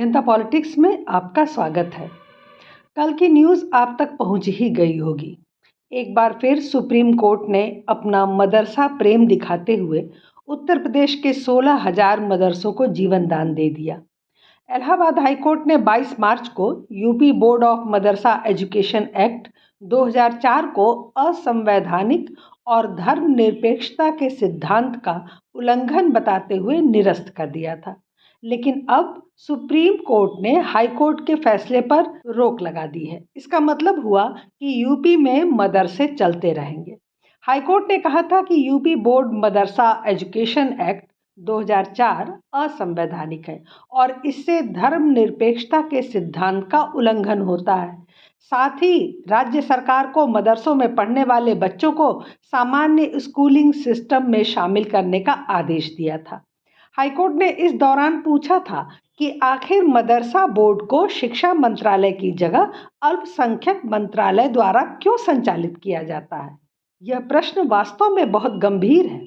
जनता politics में आपका स्वागत है। कल की न्यूज़ आप तक पहुंच ही गई होगी। एक बार फिर सुप्रीम कोर्ट ने अपना मदरसा प्रेम दिखाते हुए उत्तर प्रदेश के 16,000 मदरसों को जीवन दान दे दिया। इलाहाबाद हाई कोर्ट ने 22 मार्च को UP board of Madrasa education act 2004 को असंवैधानिक और धर्मनिरपेक्षता के सिद्धांत का उल्लंघन बताते हुए निरस्त कर दिया था। लेकिन अब सुप्रीम कोर्ट ने हाई कोर्ट के फैसले पर रोक लगा दी है। इसका मतलब हुआ कि यूपी में मदरसे चलते रहेंगे। हाई कोर्ट ने कहा था कि यूपी बोर्ड मदरसा एजुकेशन एक्ट 2004 असंवैधानिक है और इससे धर्मनिरपेक्षता के सिद्धांत का उल्लंघन होता है। साथ ही राज्य सरकार को मदरसों में पढ़ने वाले बच्चों को सामान्य स्कूलिंग सिस्टम में शामिल करने का आदेश दिया था। हाईकोर्ट ने इस दौरान पूछा था कि आखिर मदरसा बोर्ड को शिक्षा मंत्रालय की जगह अल्पसंख्यक मंत्रालय द्वारा क्यों संचालित किया जाता है। यह प्रश्न वास्तव में बहुत गंभीर है।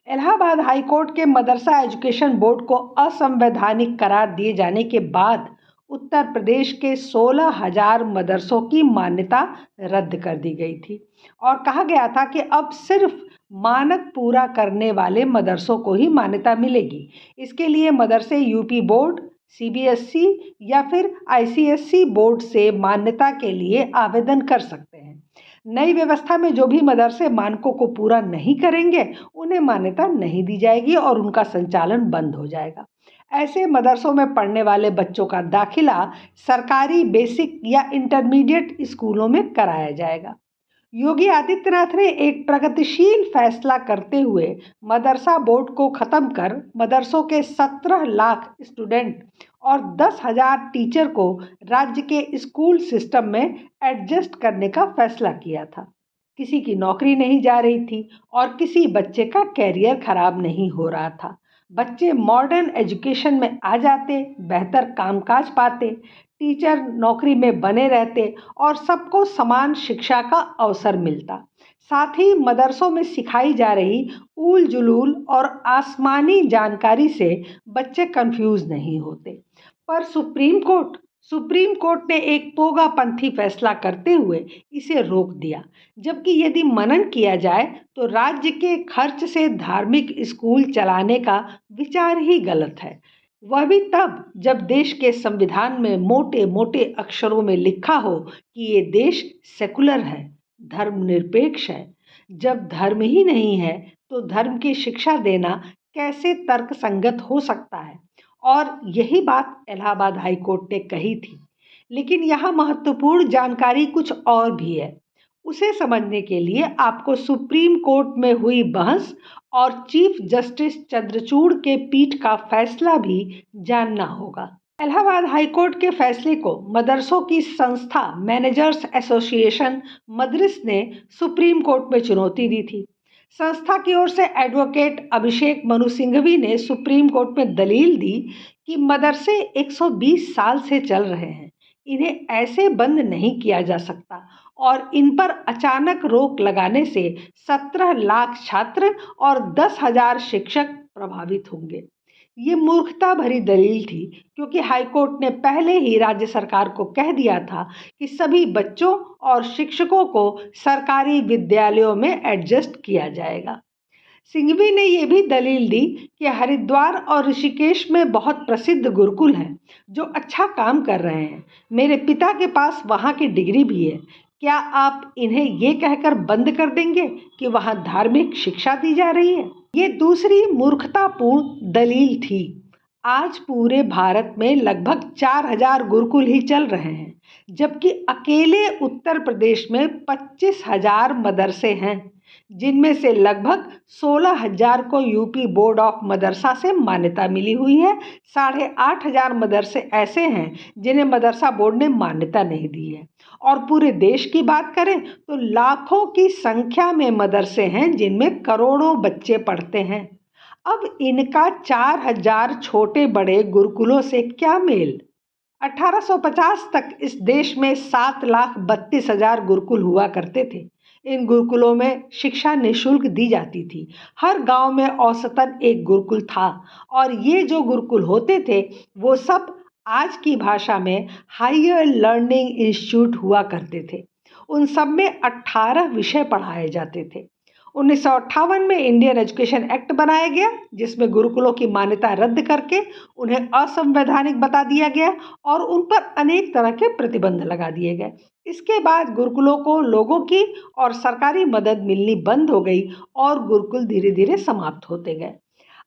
इलाहाबाद हाई कोर्ट के मदरसा एजुकेशन बोर्ड को असंवैधानिक करार दिए जाने के बाद उत्तर प्रदेश के 16,000 मदरसों की मान्यता रद्द कर दी गई थी और कहा गया था कि अब सिर्फ मानक पूरा करने वाले मदरसों को ही मान्यता मिलेगी। इसके लिए मदरसे यूपी बोर्ड, सीबीएसई या फिर आईसीएसई बोर्ड से मान्यता के लिए आवेदन कर सकते हैं। नई व्यवस्था में जो भी मदरसे मानकों को पूरा नहीं करेंगे उन्हें मान्यता नहीं दी जाएगी और उनका संचालन बंद हो जाएगा। ऐसे मदरसों में पढ़ने वाले बच्चों का दाखिला सरकारी बेसिक या इंटरमीडिएट स्कूलों में कराया जाएगा। योगी आदित्यनाथ ने एक प्रगतिशील फैसला करते हुए मदरसा बोर्ड को खत्म कर मदरसों के 17 लाख स्टूडेंट और 10,000 टीचर को राज्य के स्कूल सिस्टम में एडजस्ट करने का फैसला किया था। किसी की नौकरी नहीं जा रही थी और किसी बच्चे का कैरियर खराब नहीं हो रहा था। बच्चे मॉडर्न एजुकेशन में आ जाते, बेहतर कामकाज पाते, टीचर नौकरी में बने रहते और सबको समान शिक्षा का अवसर मिलता। साथ ही मदरसों में सिखाई जा रही ऊल जुलूल और आसमानी जानकारी से बच्चे कंफ्यूज नहीं होते। पर सुप्रीम कोर्ट ने एक पोगापंथी फैसला करते हुए इसे रोक दिया। जबकि यदि मनन किया जाए तो राज्य के खर्च से धार्मिक स्कूल चलाने का विचार ही गलत है। वह भी तब जब देश के संविधान में मोटे मोटे अक्षरों में लिखा हो कि ये देश सेकुलर है, धर्मनिरपेक्ष है। जब धर्म ही नहीं है तो धर्म की शिक्षा देना कैसे तर्कसंगत हो सकता है। और यही बात इलाहाबाद हाई कोर्ट ने कही थी। लेकिन यहाँ महत्वपूर्ण जानकारी कुछ और भी है। उसे समझने के लिए आपको सुप्रीम कोर्ट में हुई बहस और चीफ जस्टिस चंद्रचूड़ के पीठ का फैसला भी जानना होगा। इलाहाबाद हाई कोर्ट के फैसले को मदरसों की संस्था मैनेजर्स एसोसिएशन मदरिस ने सुप्रीम कोर्ट में चुनौती दी थी। संस्था की ओर से एडवोकेट अभिषेक मनु सिंघवी ने सुप्रीम कोर्ट में दलील दी कि मदरसे 120 साल से चल रहे हैं, इन्हें ऐसे बंद नहीं किया जा सकता और इन पर अचानक रोक लगाने से 17 लाख छात्र और 10,000 शिक्षक प्रभावित होंगे। ये मूर्खता भरी दलील थी क्योंकि हाईकोर्ट ने पहले ही राज्य सरकार को कह दिया था कि सभी बच्चों और शिक्षकों को सरकारी विद्यालयों में एडजस्ट किया जाएगा। सिंघवी ने यह भी दलील दी कि हरिद्वार और ऋषिकेश में बहुत प्रसिद्ध गुरुकुल हैं जो अच्छा काम कर रहे हैं। मेरे पिता के पास वहाँ की डिग्री भी है। क्या आप इन्हें ये कहकर बंद कर देंगे कि वहाँ धार्मिक शिक्षा दी जा रही है? ये दूसरी मूर्खतापूर्ण दलील थी। आज पूरे भारत में लगभग 4,000 गुरुकुल ही चल रहे हैं, जबकि अकेले उत्तर प्रदेश में 25,000 मदरसे हैं, जिनमें से लगभग 16,000 को यूपी बोर्ड ऑफ मदरसा से मान्यता मिली हुई है। 8,500 मदरसे ऐसे हैं जिन्हें मदरसा बोर्ड ने मान्यता नहीं दी है। और पूरे देश की बात करें तो लाखों की संख्या में मदरसे हैं जिनमें करोड़ों बच्चे पढ़ते हैं। अब इनका 4,000 छोटे बड़े गुरुकुलों से क्या मेल? 1850 तक इस देश में 7,32,000 गुरुकुल हुआ करते थे। इन गुरुकुलों में शिक्षा निःशुल्क दी जाती थी। हर गांव में औसतन एक गुरुकुल था और ये जो गुरुकुल होते थे वो सब आज की भाषा में हायर लर्निंग इंस्टीट्यूट हुआ करते थे। उन सब में 18 विषय पढ़ाए जाते थे। 1958 में इंडियन एजुकेशन एक्ट बनाया गया, जिसमें गुरुकुलों की मान्यता रद्द करके उन्हें असंवैधानिक बता दिया गया और उन पर अनेक तरह के प्रतिबंध लगा दिए गए। इसके बाद गुरुकुलों को लोगों की और सरकारी मदद मिलनी बंद हो गई और गुरुकुल धीरे धीरे समाप्त होते गए।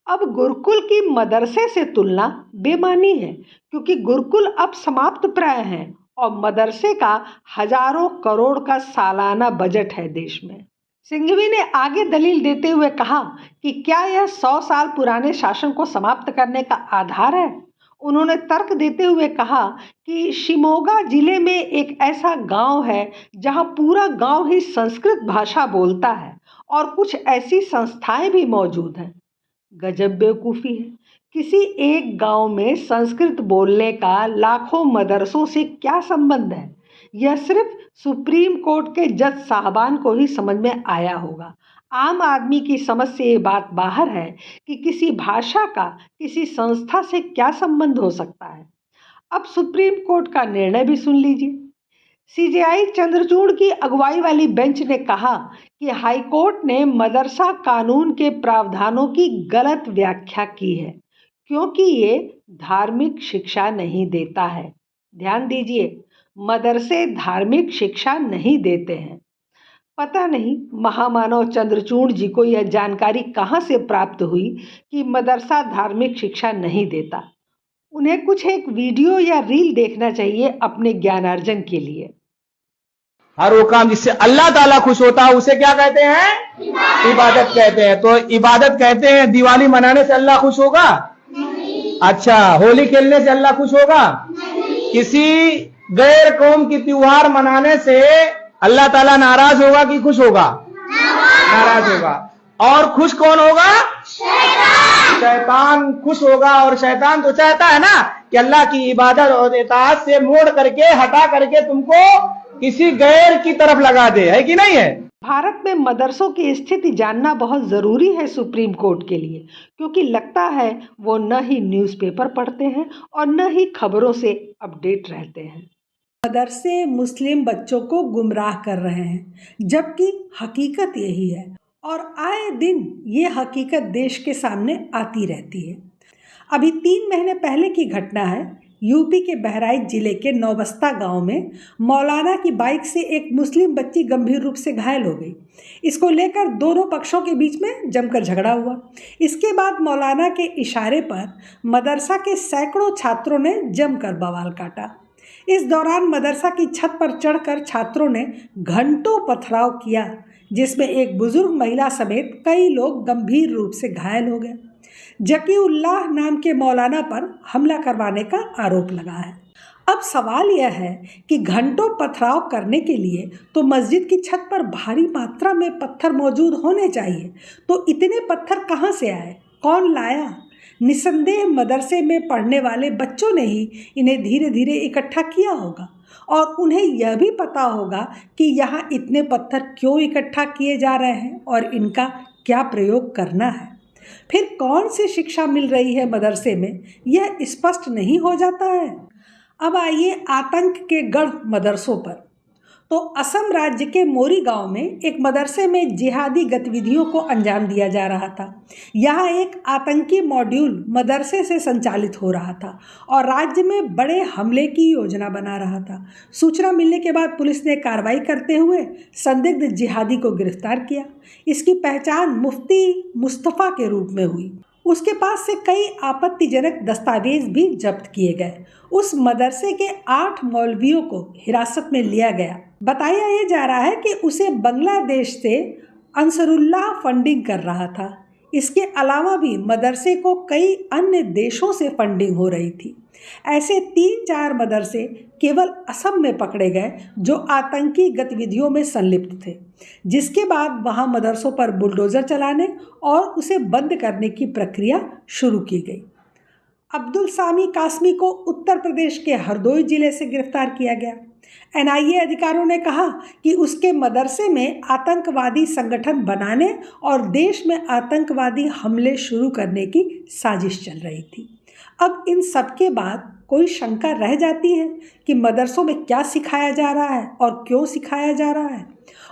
अब गुरुकुल की मदरसे से तुलना बेमानी है, क्योंकि गुरुकुल अब समाप्त प्राय हैं और मदरसे का हजारों करोड़ का सालाना बजट है देश में। सिंघवी ने आगे दलील देते हुए कहा कि क्या यह 100 साल पुराने शासन को समाप्त करने का आधार है। उन्होंने तर्क देते हुए कहा कि शिमोगा जिले में एक ऐसा गांव है जहां पूरा गांव ही संस्कृत भाषा बोलता है और कुछ ऐसी संस्थाएं भी मौजूद हैं। गजब बेवकूफ़ी है। किसी एक गांव में संस्कृत बोलने का लाखों मदरसों से क्या संबंध है? यह सिर्फ सुप्रीम कोर्ट के जज साहबान को ही समझ में आया होगा। आम आदमी की समझ से ये बात बाहर है कि किसी भाषा का किसी संस्था से क्या संबंध हो सकता है। अब सुप्रीम कोर्ट का निर्णय भी सुन लीजिए। सीजेआई चंद्रचूड़ की अगुवाई वाली बेंच ने कहा कि हाईकोर्ट ने मदरसा कानून के प्रावधानों की गलत व्याख्या की है, क्योंकि ये धार्मिक शिक्षा नहीं देता है। ध्यान दीजिए, मदरसे धार्मिक शिक्षा नहीं देते हैं। पता नहीं महामानव चंद्रचूड़ जी को यह जानकारी कहाँ से प्राप्त हुई कि मदरसा धार्मिक शिक्षा नहीं देता। उन्हें कुछ एक वीडियो या रील देखना चाहिए अपने ज्ञानार्जन के लिए। हर वो काम जिससे अल्लाह ताला खुश होता है उसे क्या कहते हैं? इबादत कहते हैं। तो इबादत कहते हैं दिवाली मनाने से अल्लाह खुश होगा? अच्छा, होली खेलने से अल्लाह खुश होगा? किसी गैर कौम की त्योहार मनाने से अल्लाह ताला नाराज होगा कि खुश होगा? नाराज होगा। और खुश कौन होगा? शैतान खुश होगा। और शैतान तो चाहता है ना कि अल्लाह की इबादत और इताअत से मोड़ करके हटा करके तुमको किसी गैर की तरफ लगा दे, है कि नहीं है? भारत में मदरसों की स्थिति जानना बहुत ज़रूरी है सुप्रीम कोर्ट के लिए, क्योंकि लगता है वो न ही न्यूज़पेपर पढ़ते हैं और न ही खबरों से अपडेट रहते हैं। मदरसे मुस्लिम बच्चों को गुमराह कर रहे हैं, जबकि हकीकत यही है और आए दिन ये हकीकत देश के सामने आती रहती है। अभी 3 महीने पहले की घटना है। यूपी के बहराइच जिले के नौबस्ता गांव में मौलाना की बाइक से एक मुस्लिम बच्ची गंभीर रूप से घायल हो गई। इसको लेकर दोनों पक्षों के बीच में जमकर झगड़ा हुआ। इसके बाद मौलाना के इशारे पर मदरसा के सैकड़ों छात्रों ने जमकर बवाल काटा। इस दौरान मदरसा की छत पर चढ़कर छात्रों ने घंटों पथराव किया, जिसमें एक बुजुर्ग महिला समेत कई लोग गंभीर रूप से घायल हो गए। जकीउल्लाह नाम के मौलाना पर हमला करवाने का आरोप लगा है। अब सवाल यह है कि घंटों पथराव करने के लिए तो मस्जिद की छत पर भारी मात्रा में पत्थर मौजूद होने चाहिए, तो इतने पत्थर कहाँ से आए? कौन लाया? निसंदेह मदरसे में पढ़ने वाले बच्चों ने ही इन्हें धीरे धीरे इकट्ठा किया होगा और उन्हें यह भी पता होगा कि यहाँ इतने पत्थर क्यों इकट्ठा किए जा रहे हैं और इनका क्या प्रयोग करना है। फिर कौन सी शिक्षा मिल रही है मदरसे में, यह स्पष्ट नहीं हो जाता है। अब आइए आतंक के गढ़ मदरसों पर। तो असम राज्य के मोरी गांव में एक मदरसे में जिहादी गतिविधियों को अंजाम दिया जा रहा था। यहाँ एक आतंकी मॉड्यूल मदरसे से संचालित हो रहा था और राज्य में बड़े हमले की योजना बना रहा था। सूचना मिलने के बाद पुलिस ने कार्रवाई करते हुए संदिग्ध जिहादी को गिरफ्तार किया। इसकी पहचान मुफ्ती मुस्तफ़ा के रूप में हुई। उसके पास से कई आपत्तिजनक दस्तावेज भी जब्त किए गए। उस मदरसे के 8 मौलवियों को हिरासत में लिया गया। बताया ये जा रहा है कि उसे बांग्लादेश से अंसरुल्लाह फंडिंग कर रहा था। इसके अलावा भी मदरसे को कई अन्य देशों से फंडिंग हो रही थी। ऐसे 3-4 मदरसे केवल असम में पकड़े गए जो आतंकी गतिविधियों में संलिप्त थे, जिसके बाद वहां मदरसों पर बुलडोज़र चलाने और उसे बंद करने की प्रक्रिया शुरू की गई। अब्दुल सामी कासमी को उत्तर प्रदेश के हरदोई जिले से गिरफ्तार किया गया। एनआईए अधिकारियों ने कहा कि उसके मदरसे में आतंकवादी संगठन बनाने और देश में आतंकवादी हमले शुरू करने की साजिश चल रही थी। अब इन सब के बाद कोई शंका रह जाती है कि मदरसों में क्या सिखाया जा रहा है और क्यों सिखाया जा रहा है,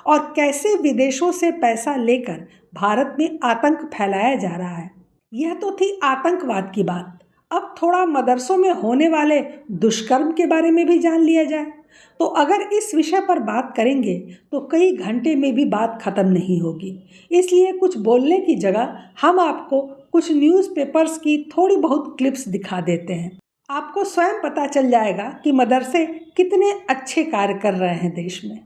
और कैसे विदेशों से पैसा लेकर भारत में आतंक फैलाया जा रहा है। यह तो थी आतंकवाद की बात। अब थोड़ा मदरसों में होने वाले दुष्कर्म के बारे में भी जान लिया जाए। तो अगर इस विषय पर बात करेंगे तो कई घंटे में भी बात खत्म नहीं होगी। इसलिए कुछ बोलने की जगह हम आपको कुछ न्यूज़पेपर्स की थोड़ी बहुत क्लिप्स दिखा देते हैं। आपको स्वयं पता चल जाएगा कि मदरसे कितने अच्छे कार्य कर रहे हैं देश में।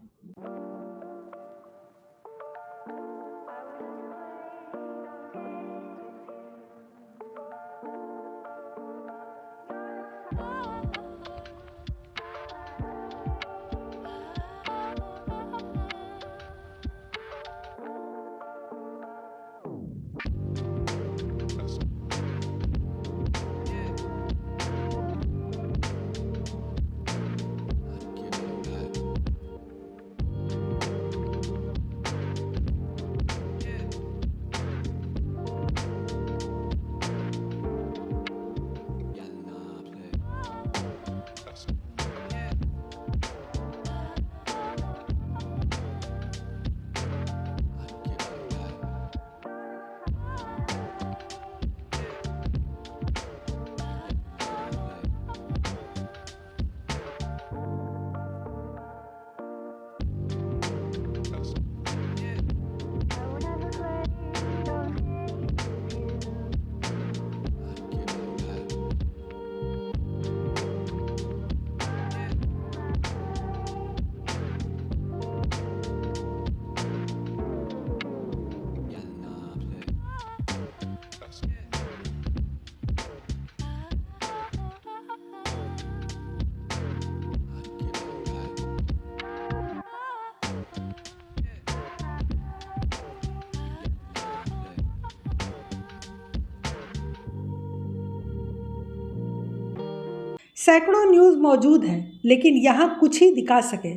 सैकड़ों न्यूज़ मौजूद हैं, लेकिन यहाँ कुछ ही दिखा सके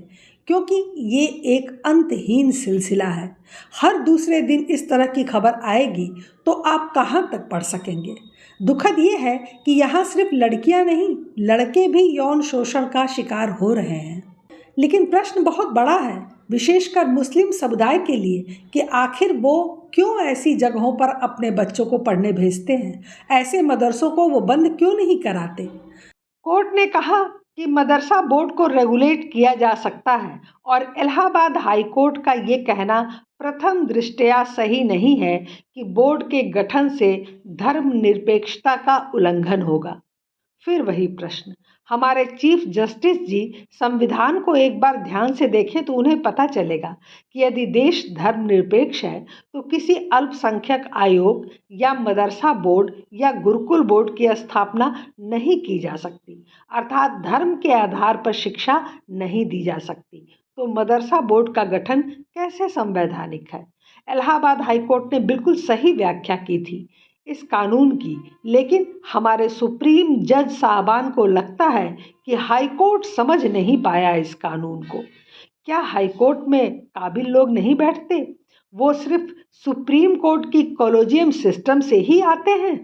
क्योंकि ये एक अंतहीन सिलसिला है। हर दूसरे दिन इस तरह की खबर आएगी तो आप कहाँ तक पढ़ सकेंगे। दुखद ये है कि यहाँ सिर्फ लड़कियाँ नहीं, लड़के भी यौन शोषण का शिकार हो रहे हैं। लेकिन प्रश्न बहुत बड़ा है, विशेषकर मुस्लिम समुदाय के लिए, कि आखिर वो क्यों ऐसी जगहों पर अपने बच्चों को पढ़ने भेजते हैं। ऐसे मदरसों को वो बंद क्यों नहीं कराते। कोर्ट ने कहा कि मदरसा बोर्ड को रेगुलेट किया जा सकता है और इलाहाबाद हाई कोर्ट का ये कहना प्रथम दृष्टया सही नहीं है कि बोर्ड के गठन से धर्मनिरपेक्षता का उल्लंघन होगा। फिर वही प्रश्न, हमारे चीफ जस्टिस जी संविधान को एक बार ध्यान से देखें तो उन्हें पता चलेगा कि यदि देश धर्मनिरपेक्ष है तो किसी अल्पसंख्यक आयोग या मदरसा बोर्ड या गुरुकुल बोर्ड की स्थापना नहीं की जा सकती, अर्थात धर्म के आधार पर शिक्षा नहीं दी जा सकती। तो मदरसा बोर्ड का गठन कैसे संवैधानिक है। इलाहाबाद हाईकोर्ट ने बिल्कुल सही व्याख्या की थी इस कानून की, लेकिन हमारे सुप्रीम जज साहबान को लगता है कि हाई कोर्ट समझ नहीं पाया इस कानून को। क्या हाई कोर्ट में काबिल लोग नहीं बैठते, वो सिर्फ सुप्रीम कोर्ट की कॉलेजियम सिस्टम से ही आते हैं।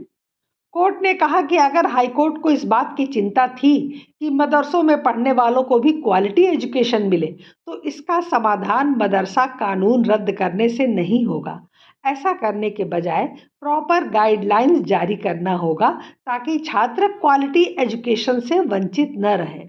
कोर्ट ने कहा कि अगर हाई कोर्ट को इस बात की चिंता थी कि मदरसों में पढ़ने वालों को भी क्वालिटी एजुकेशन मिले तो इसका समाधान मदरसा कानून रद्द करने से नहीं होगा। ऐसा करने के बजाय प्रॉपर गाइडलाइंस जारी करना होगा ताकि छात्र क्वालिटी एजुकेशन से वंचित न रहे।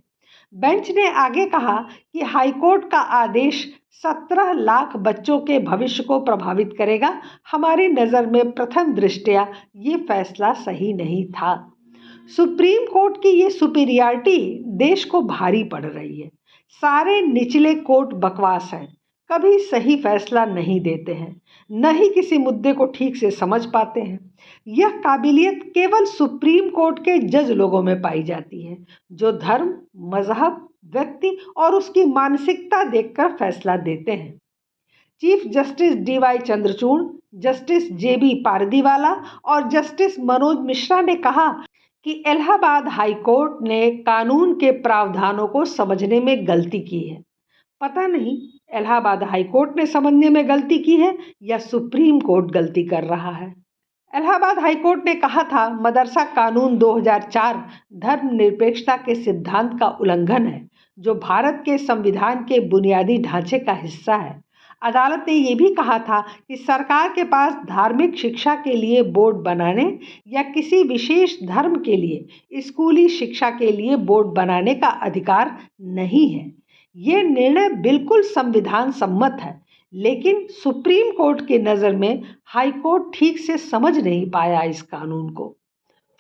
बेंच ने आगे कहा कि हाईकोर्ट का आदेश 17 लाख बच्चों के भविष्य को प्रभावित करेगा। हमारी नज़र में प्रथम दृष्टया ये फैसला सही नहीं था। सुप्रीम कोर्ट की ये सुपीरियरिटी देश को भारी पड़ रही है। सारे निचले कोर्ट बकवास हैं, कभी सही फैसला नहीं देते हैं, न ही किसी मुद्दे को ठीक से समझ पाते हैं। यह काबिलियत केवल सुप्रीम कोर्ट के जज लोगों में पाई जाती है जो धर्म, मजहब, व्यक्ति और उसकी मानसिकता देखकर फैसला देते हैं। Chief justice DY Chandrachud, justice JB Pardiwala और जस्टिस मनोज मिश्रा ने कहा कि इलाहाबाद हाई कोर्ट ने कानून के प्रावधानों को समझने में गलती की है। पता नहीं इलाहाबाद हाई कोर्ट ने समझने में गलती की है या सुप्रीम कोर्ट गलती कर रहा है। इलाहाबाद हाईकोर्ट ने कहा था मदरसा कानून 2004 धर्मनिरपेक्षता के सिद्धांत का उल्लंघन है, जो भारत के संविधान के बुनियादी ढांचे का हिस्सा है। अदालत ने यह भी कहा था कि सरकार के पास धार्मिक शिक्षा के लिए बोर्ड बनाने या किसी विशेष धर्म के लिए स्कूली शिक्षा के लिए बोर्ड बनाने का अधिकार नहीं है। ये निर्णय बिल्कुल संविधान सम्मत है, लेकिन सुप्रीम कोर्ट की नज़र में हाई कोर्ट ठीक से समझ नहीं पाया इस कानून को।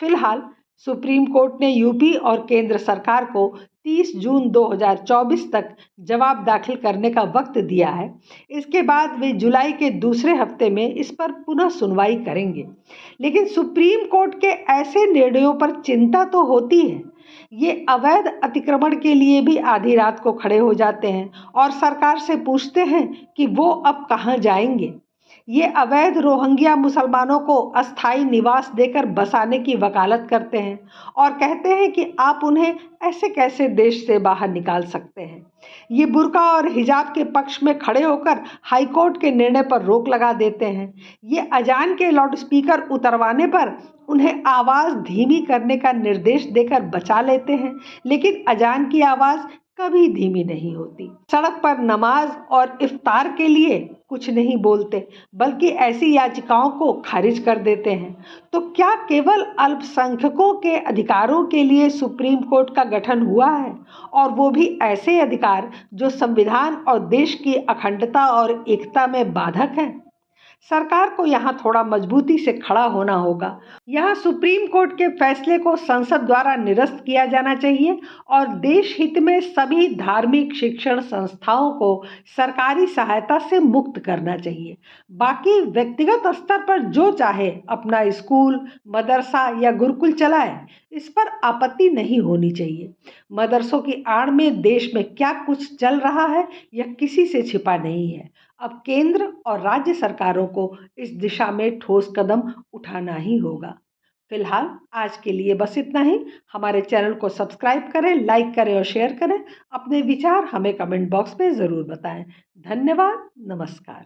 फिलहाल सुप्रीम कोर्ट ने यूपी और केंद्र सरकार को 30 जून 2024 तक जवाब दाखिल करने का वक्त दिया है। इसके बाद वे जुलाई के दूसरे हफ्ते में इस पर पुनः सुनवाई करेंगे। लेकिन सुप्रीम कोर्ट के ऐसे निर्णयों पर चिंता तो होती है। ये अवैध अतिक्रमण के लिए भी आधी रात को खड़े हो जाते हैं और सरकार से पूछते हैं कि वो अब कहाँ जाएंगे। ये अवैध रोहिंग्या मुसलमानों को अस्थायी निवास देकर बसाने की वकालत करते हैं और कहते हैं कि आप उन्हें ऐसे कैसे देश से बाहर निकाल सकते हैं। ये बुर्का और हिजाब के पक्ष में खड़े होकर हाईकोर्ट के निर्णय पर रोक लगा देते हैं। ये अजान के लाउडस्पीकर उतरवाने पर उन्हें आवाज़ धीमी करने का निर्देश देकर बचा लेते हैं, लेकिन अजान की आवाज़ कभी धीमी नहीं होती। सड़क पर नमाज और इफ्तार के लिए कुछ नहीं बोलते, बल्कि ऐसी याचिकाओं को खारिज कर देते हैं। तो क्या केवल अल्पसंख्यकों के अधिकारों के लिए सुप्रीम कोर्ट का गठन हुआ है, और वो भी ऐसे अधिकार जो संविधान और देश की अखंडता और एकता में बाधक हैं? सरकार को यहाँ थोड़ा मजबूती से खड़ा होना होगा। यहाँ सुप्रीम कोर्ट के फैसले को संसद द्वारा निरस्त किया जाना चाहिए और देश हित में सभी धार्मिक शिक्षण संस्थाओं को सरकारी सहायता से मुक्त करना चाहिए। बाकी व्यक्तिगत स्तर पर जो चाहे अपना स्कूल, मदरसा या गुरुकुल चलाए, इस पर आपत्ति नहीं होनी चाहिए। मदरसों की आड़ में देश में क्या कुछ चल रहा है, यह किसी से छिपा नहीं है। अब केंद्र और राज्य सरकारों को इस दिशा में ठोस कदम उठाना ही होगा। फिलहाल आज के लिए बस इतना ही। हमारे चैनल को सब्सक्राइब करें, लाइक करें और शेयर करें। अपने विचार हमें कमेंट बॉक्स में ज़रूर बताएं। धन्यवाद। नमस्कार।